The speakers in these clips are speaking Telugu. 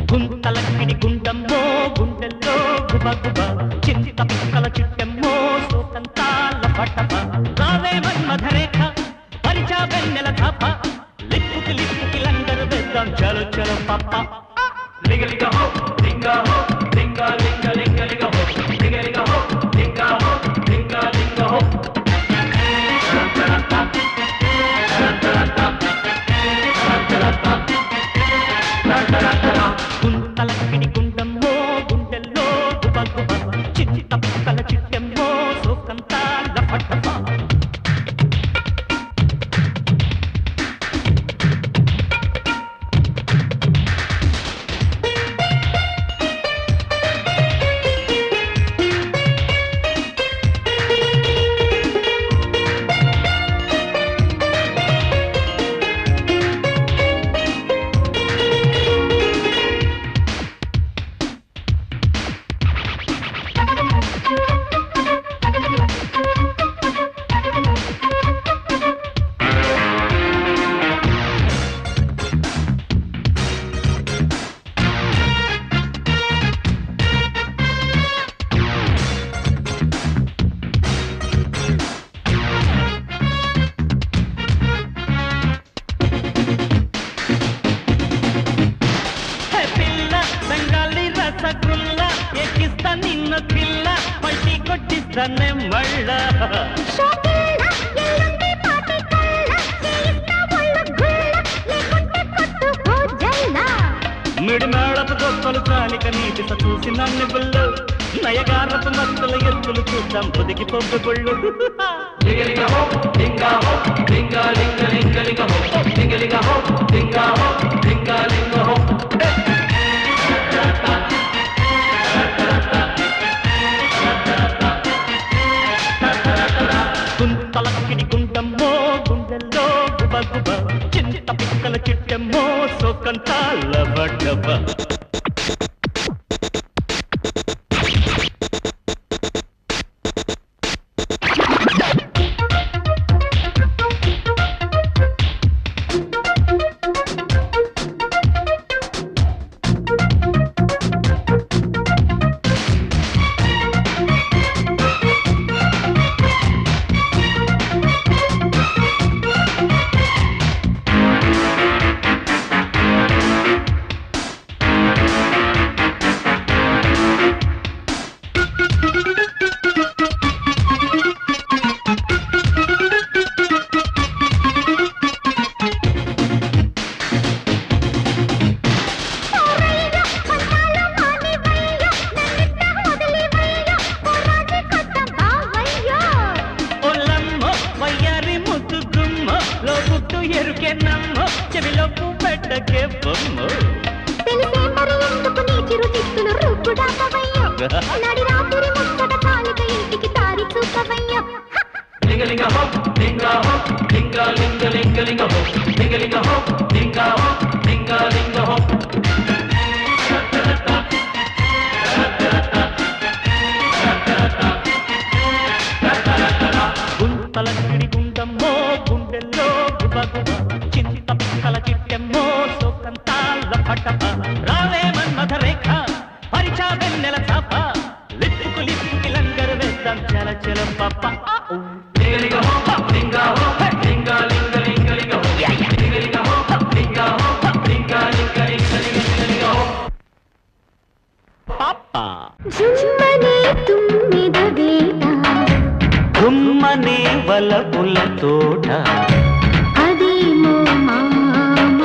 గుంతలకిడి గుండమ్మో గుండెల్లో గుబగుబ చింత పిక్కల చిట్టెమ్మో సోకంతాల పట్టప రావే మన్మధరేఖ పరిచా వెన్నెల ధాప లిప్పుకి లిప్పుకి లంగరు వేద్దాం చలో చలో పాప లిగలిగ హో లింగా హో లింగా లింగ లింగ లిగ హో లిగలిగ హో లింగా హో లింగా లింగ హో గుంతలకిడి గుండమ్మో గుండెల్లో గుబగుబ చింత పిక్కల చిట్టెమ్మో సోకంతాల పట్టప రసగుల్లా ఎక్కిస్తా నిన్న పిల్ల పట్టి కొట్టిస్తానే మళ్ళా మిడి మేళపు గొప్పలు కాలిక నీటి చూసి నన్ను బుల్లు నయగారపు మత్తుల ఎత్తులు చూద్దాం పొదికి పొగ్గు బుళ్ళు గుంతలకిడి గుండమ్మో గుండెల్లో గుబగుబ చింత పిక్కల చిట్టెమ్మో సోకంతాల బడ్డబ ఎరుకెన్నమ్మో చెవిలో పువ్వెట్టకే బొమ్మో తెలిసే మరి ఎందుకు నీ చిరు చిక్కులు రుక్కుడాపవయ్యో నడి రాత్రి ముచ్చట కాలిక ఇంటికి దారి చూపవయ్యో లింగలింగ హో లింగా హో లింగా లింగ లింగ లింగ హో లింగలింగ హో లింగా హో లింగా లింగ హో గుంతలకిడి గుండమ్మో గుండెల్లో గుబగుబ చింత పిక్కల చిట్టెమ్మో సోకంతాల పట్టప రావే మన్మధరేఖ పరిచా వెన్నెల చాప లిప్పుకు లిప్పుకి లంగరు వేద్దాం చల చల పాప లింగలింగ హో లింగా హో లింగా లింగ లింగ లింగ హో లింగలింగ హో లింగా హో లింగా లింగ లింగ లింగ లింగ హో పాప జుమ్మనే తుమ్మిద వేట గుమ్మనే వలపుల తోట అదేమో మామ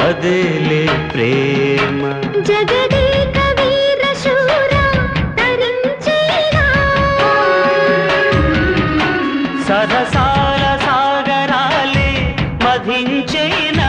అదేలే ప్రేమ జగదేక వీర శూర తరించేలా సరసాల సాగరాలే మధించేనా